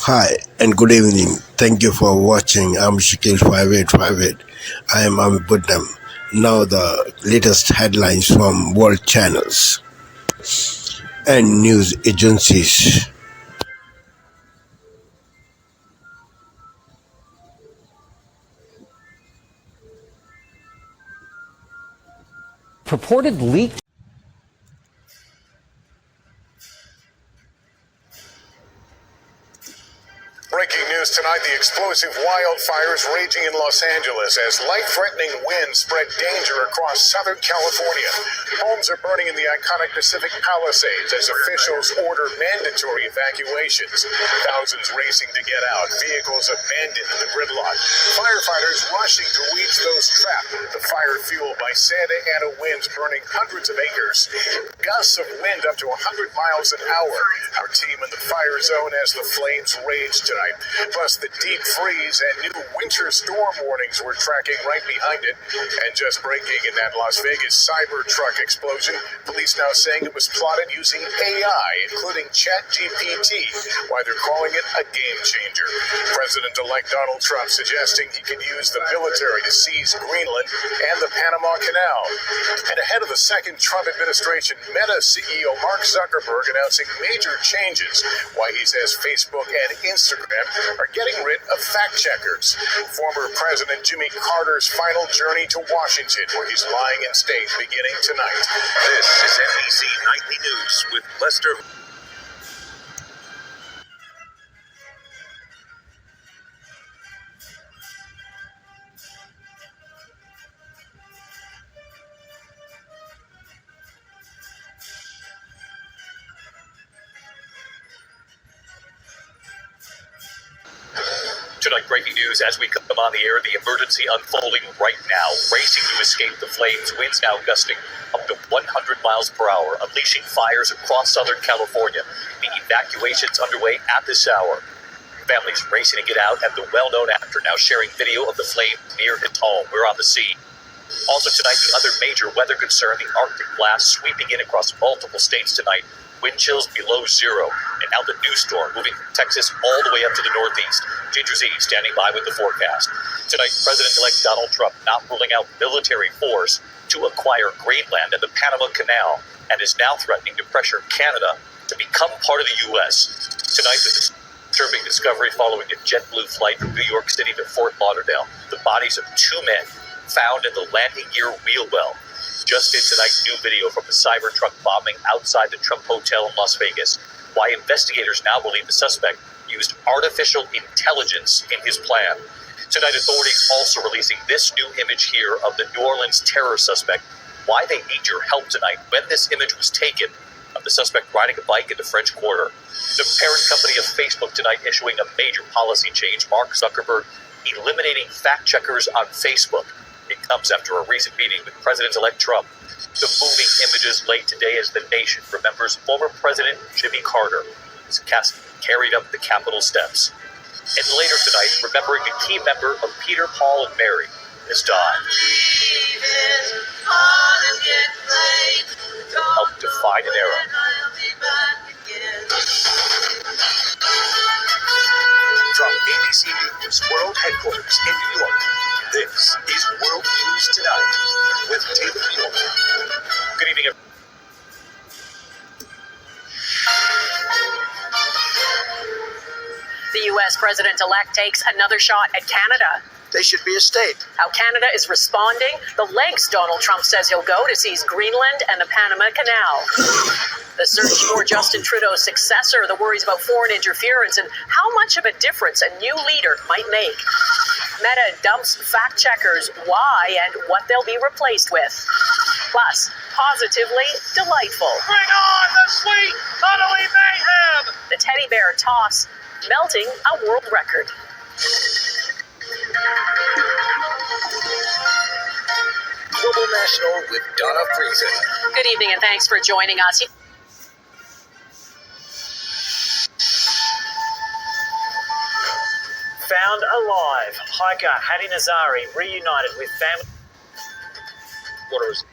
Hi and good evening. Thank you for watching. I'm Shakil 5858. I am Buddham. Now the latest headlines from world channels and news agencies. Purported leak. Breaking news tonight, the explosive wildfires raging in Los Angeles as life-threatening winds spread danger across Southern California. Homes are burning in the iconic Pacific Palisades as officials order mandatory evacuations. Thousands racing to get out, vehicles abandoned in the gridlock. Firefighters rushing to reach those trapped. The fire fueled by Santa Ana winds burning hundreds of acres. Gusts of wind up to 100 miles an hour. Our team in the fire zone as the flames rage tonight. Plus, the deep freeze and new winter storm warnings we're tracking right behind it. And just breaking in that Las Vegas Cybertruck explosion, police now saying it was plotted using AI, including ChatGPT, why they're calling it a game changer. President-elect Donald Trump suggesting he could use the military to seize Greenland and the Panama Canal. And ahead of the second Trump administration, Meta CEO Mark Zuckerberg announcing major changes, why he says Facebook and Instagram are getting rid of fact-checkers. Former President Jimmy Carter's final journey to Washington, where he's lying in state beginning tonight. This is NBC Nightly News with Lester. Tonight, breaking news as we come on the air, the emergency unfolding right now. Racing to escape the flames, winds now gusting up to 100 miles per hour, unleashing fires across Southern California. The evacuation's underway at this hour. Families racing to get out, and the well-known actor now sharing video of the flame near his home. We're on the scene. Also tonight, the other major weather concern, the Arctic blast sweeping in across multiple states tonight. Wind chills below zero, and now the new storm moving from Texas all the way up to the northeast. Ginger Z standing by with the forecast. Tonight, President-elect Donald Trump not ruling out military force to acquire Greenland and the Panama Canal, and is now threatening to pressure Canada to become part of the U.S. Tonight, the disturbing discovery following a JetBlue flight from New York City to Fort Lauderdale. The bodies of two men found in the landing gear wheel well. Just in tonight's new video from the Cybertruck bombing outside the Trump Hotel in Las Vegas, why investigators now believe the suspect used artificial intelligence in his plan. Tonight, authorities also releasing this new image here of the New Orleans terror suspect. Why they need your help tonight when this image was taken of the suspect riding a bike into French Quarter. The parent company of Facebook tonight issuing a major policy change. Mark Zuckerberg eliminating fact-checkers on Facebook. It comes after a recent meeting with President-elect Trump. The moving images laid today as the nation remembers former President Jimmy Carter. His casket carried up the Capitol steps. And later tonight, remembering a key member of Peter, Paul, and Mary has died. Helped define an era. From ABC News World Headquarters in New York, this is World News Tonight with Taylor Mueller. Good evening, everyone. The U.S. president-elect takes another shot at Canada. They should be a state. How Canada is responding, the lengths Donald Trump says he'll go to seize Greenland and the Panama Canal. The search for Justin Trudeau's successor, the worries about foreign interference, and how much of a difference a new leader might make. Meta dumps fact-checkers, why and what they'll be replaced with. Plus, positively delightful. Bring on the sweet, cuddly mayhem! The teddy bear toss, melting a world record. Global National with Donna Friesen. Good evening and thanks for joining us. Found alive, hiker Hadi Nazari reunited with family. What was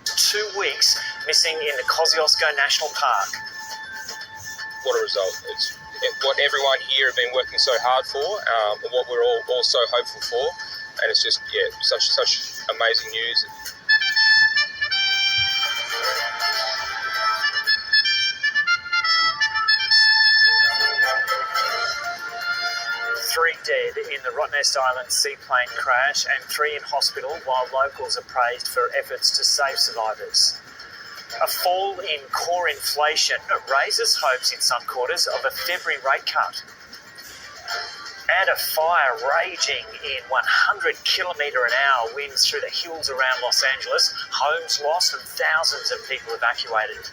2 weeks missing in the Kosciuszko National Park. what a result. It's what everyone here have been working so hard for, and what we're all so hopeful for. And it's just, such amazing news. 3 dead in the Rottnest Island seaplane crash and 3 in hospital, while locals are praised for efforts to save survivors. A fall in core inflation raises hopes in some quarters of a February rate cut. And a fire raging in 100-kilometre-an-hour winds through the hills around Los Angeles. Homes lost and thousands of people evacuated.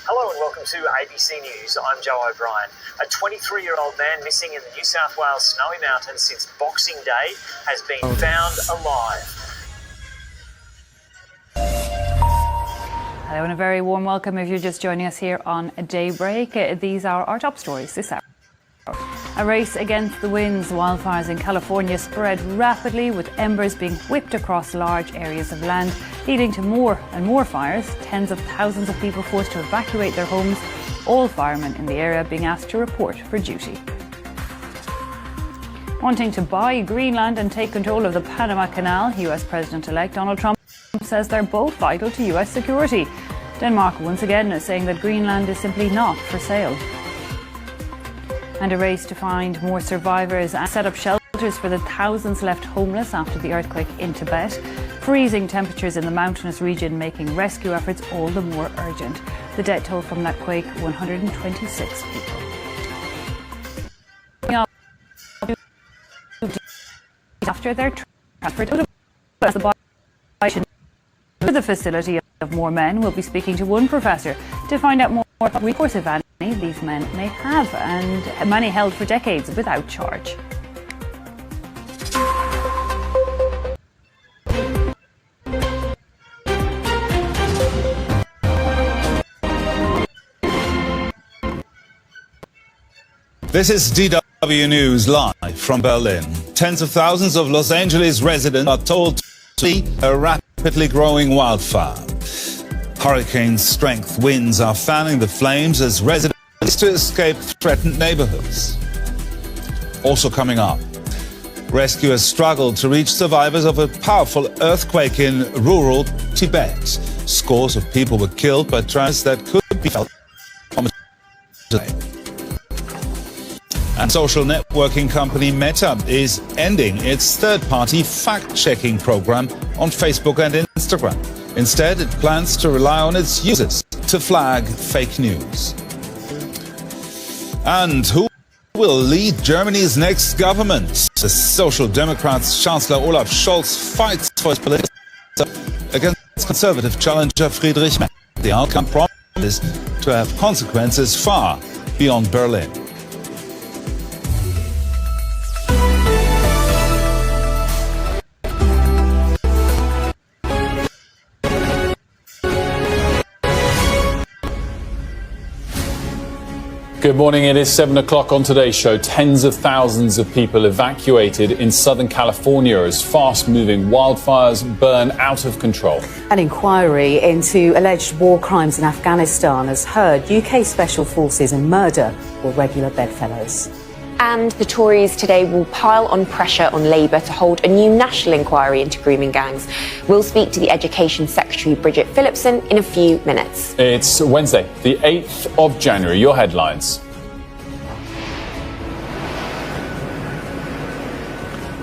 Hello and welcome to ABC News. I'm Joe O'Brien. A 23-year-old man missing in the New South Wales Snowy Mountains since Boxing Day has been found alive. Hello and a very warm welcome if you're just joining us here on Daybreak. These are our top stories this hour. A race against the winds. Wildfires in California spread rapidly, with embers being whipped across large areas of land, leading to more and more fires. Tens of thousands of people forced to evacuate their homes. All firemen in the area being asked to report for duty. Wanting to buy Greenland and take control of the Panama Canal, US President-elect Donald Trump says they're both vital to US security. Denmark once again is saying that Greenland is simply not for sale. And a race to find more survivors and set up shelters for the thousands left homeless after the earthquake in Tibet. Freezing temperatures in the mountainous region making rescue efforts all the more urgent. The death toll from that quake, 126 people. After their transfer to the facility of more men, we'll be speaking to one professor to find out more about recourse, if any, these men may have, and many held for decades without charge. This is DW News live from Berlin. Tens of thousands of Los Angeles residents are told to flee a rapidly growing wildfire. Hurricane-strength winds are fanning the flames as residents to escape threatened neighborhoods. Also coming up, rescuers struggled to reach survivors of a powerful earthquake in rural Tibet. Scores of people were killed by tremors that could be felt from today. And social networking company Meta is ending its third-party fact-checking program on Facebook and Instagram. Instead, it plans to rely on its users to flag fake news. And who will lead Germany's next government? The Social Democrats' Chancellor Olaf Scholz fights for his political against conservative challenger Friedrich Merz. The outcome promises to have consequences far beyond Berlin. Good morning. It is 7 o'clock on today's show. Tens of thousands of people evacuated in Southern California as fast-moving wildfires burn out of control. An inquiry into alleged war crimes in Afghanistan has heard UK Special Forces and murder were regular bedfellows. And the Tories today will pile on pressure on Labour to hold a new national inquiry into grooming gangs. We'll speak to the Education Secretary Bridget Phillipson in a few minutes. It's Wednesday, the 8th of January. Your headlines.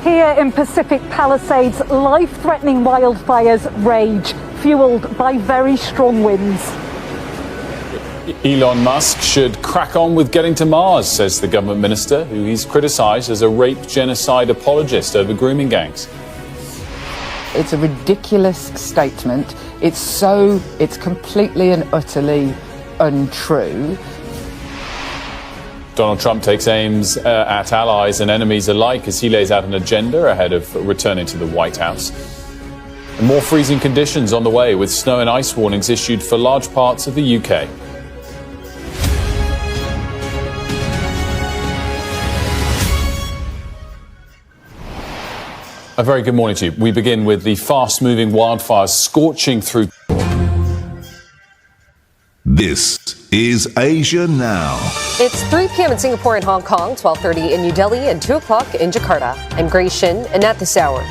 Here in Pacific Palisades, life-threatening wildfires rage, fuelled by very strong winds. Elon Musk should crack on with getting to Mars, says the government minister, who he's criticised as a rape genocide apologist over grooming gangs. It's a ridiculous statement. It's completely and utterly untrue. Donald Trump takes aims at allies and enemies alike as he lays out an agenda ahead of returning to the White House. And more freezing conditions on the way, with snow and ice warnings issued for large parts of the UK. A very good morning to you. We begin with the fast-moving wildfires scorching through. This is Asia Now. It's 3 p.m. in Singapore and Hong Kong, 12:30 in New Delhi, and 2 o'clock in Jakarta. I'm Grace Shin, and at this hour,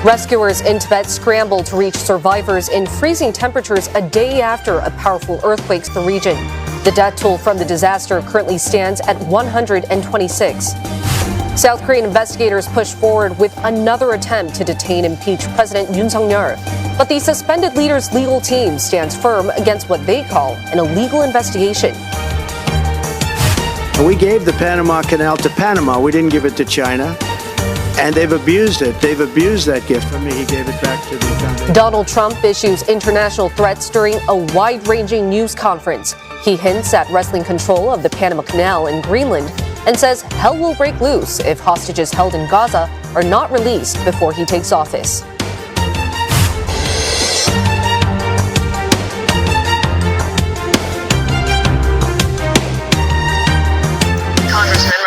rescuers in Tibet scramble to reach survivors in freezing temperatures a day after a powerful earthquake struck the region. The death toll from the disaster currently stands at 126. South Korean investigators push forward with another attempt to detain impeached President Yoon Suk-yeol. But the suspended leader's legal team stands firm against what they call an illegal investigation. We gave the Panama Canal to Panama. We didn't give it to China. And they've abused it. They've abused that gift from me. He gave it back to the foundation. Donald Trump issues international threats during a wide-ranging news conference. He hints at wresting control of the Panama Canal in Greenland and says hell will break loose if hostages held in Gaza are not released before he takes office.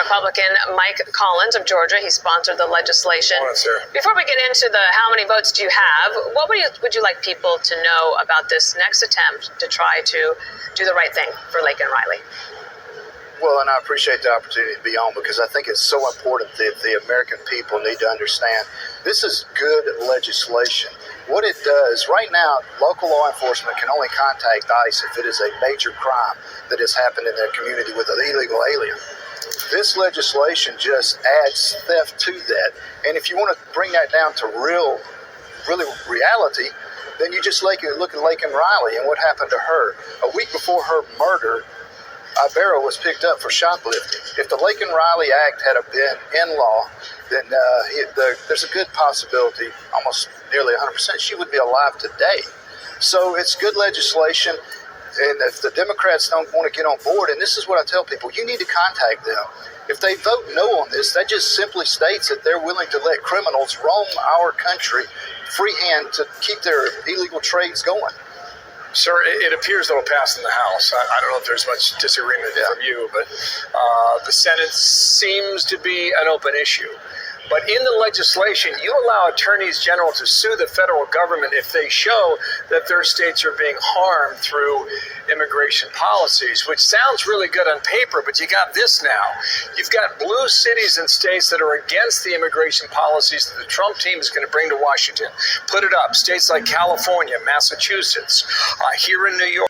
Republican Mike Collins of Georgia. He sponsored the legislation. Before we get into the how many votes do you have, what would you like people to know about this next attempt to try to do the right thing for Laken Riley? Well, and I appreciate the opportunity to be on because I think it's so important that the American people need to understand this is good legislation. What it does, right now, local law enforcement can only contact ICE if it is a major crime that has happened in their community with an illegal alien. This legislation just adds theft to that. And if you want to bring that down to really reality, then you just look at Laken Riley and what happened to her. A week before her murder, Ibarra was picked up for shoplifting. If the Laken Riley Act had been in law, then there's a good possibility, almost nearly 100%, she would be alive today. So it's good legislation. And if the Democrats don't want to get on board, and this is what I tell people, you need to contact them. If they vote no on this, that just simply states that they're willing to let criminals roam our country freehand to keep their illegal trades going. Sir, it appears that it'll pass in the House. I don't know if there's much disagreement from you, but the Senate seems to be an open issue. But in the legislation, you allow attorneys general to sue the federal government if they show that their states are being harmed through immigration policies, which sounds really good on paper, but you got this now. You've got blue cities and states that are against the immigration policies that the Trump team is going to bring to Washington. Put it up. States like California, Massachusetts, here in New York.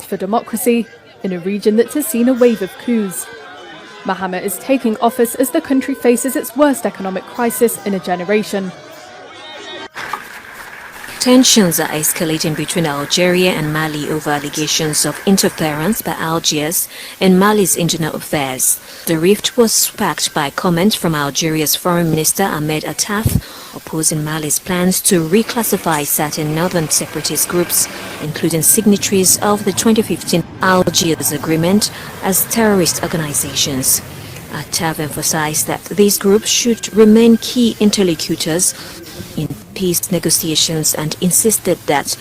For democracy in a region that has seen a wave of coups. Mahama is taking office as the country faces its worst economic crisis in a generation. Tensions are escalating between Algeria and Mali over allegations of interference by Algiers in Mali's internal affairs. The rift was sparked by comments from Algeria's Foreign Minister Ahmed Attaf opposing Mali's plans to reclassify certain northern separatist groups, including signatories of the 2015 Algiers Agreement, as terrorist organizations. Attaf emphasized that these groups should remain key interlocutors in peace negotiations and insisted that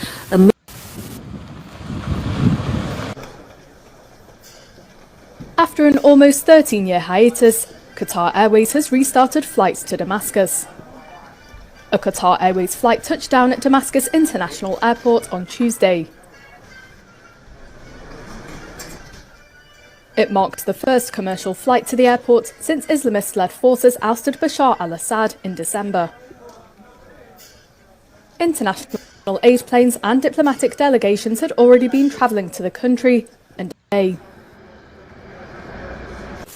After an almost 13-year hiatus, Qatar Airways has restarted flights to Damascus. A Qatar Airways flight touched down at Damascus International Airport on Tuesday. It marked the first commercial flight to the airport since Islamist-led forces ousted Bashar al-Assad in December. International aid planes and diplomatic delegations had already been travelling to the country and today.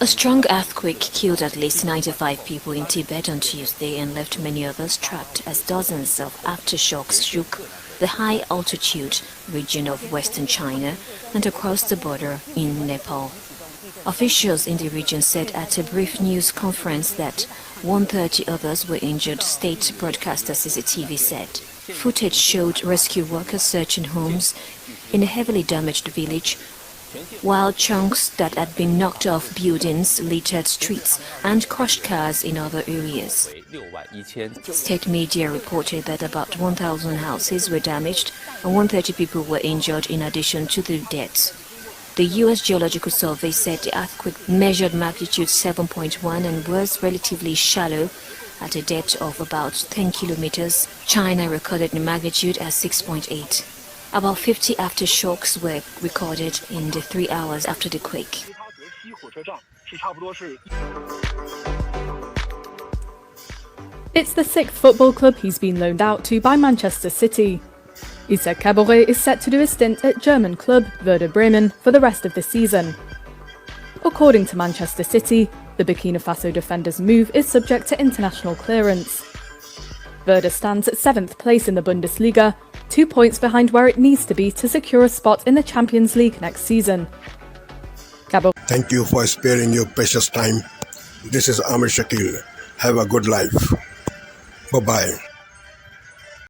A strong earthquake killed at least 95 people in Tibet on Tuesday and left many others trapped as dozens of aftershocks shook the high-altitude region of western China and across the border in Nepal. Officials in the region said at a brief news conference that 130 others were injured, state broadcaster CCTV said. Footage showed rescue workers searching homes in a heavily damaged village, while chunks that had been knocked off buildings littered streets and crushed cars in other areas. State media reported that about 1,000 houses were damaged and 130 people were injured in addition to the deaths. The U.S. Geological Survey said the earthquake measured magnitude 7.1 and was relatively shallow at a depth of about 10 kilometers. China recorded the magnitude as 6.8. About 50 aftershocks were recorded in the 3 hours after the quake. It's the sixth football club he's been loaned out to by Manchester City. Issa Kabore is set to do a stint at German club Werder Bremen for the rest of the season. According to Manchester City, the Burkina Faso defender's move is subject to international clearance. Werder stands at 7th place in the Bundesliga, 2 points behind where it needs to be to secure a spot in the Champions League next season. Thank you for sparing your precious time. This is Amir Shakil. Have a good life. Bye-bye.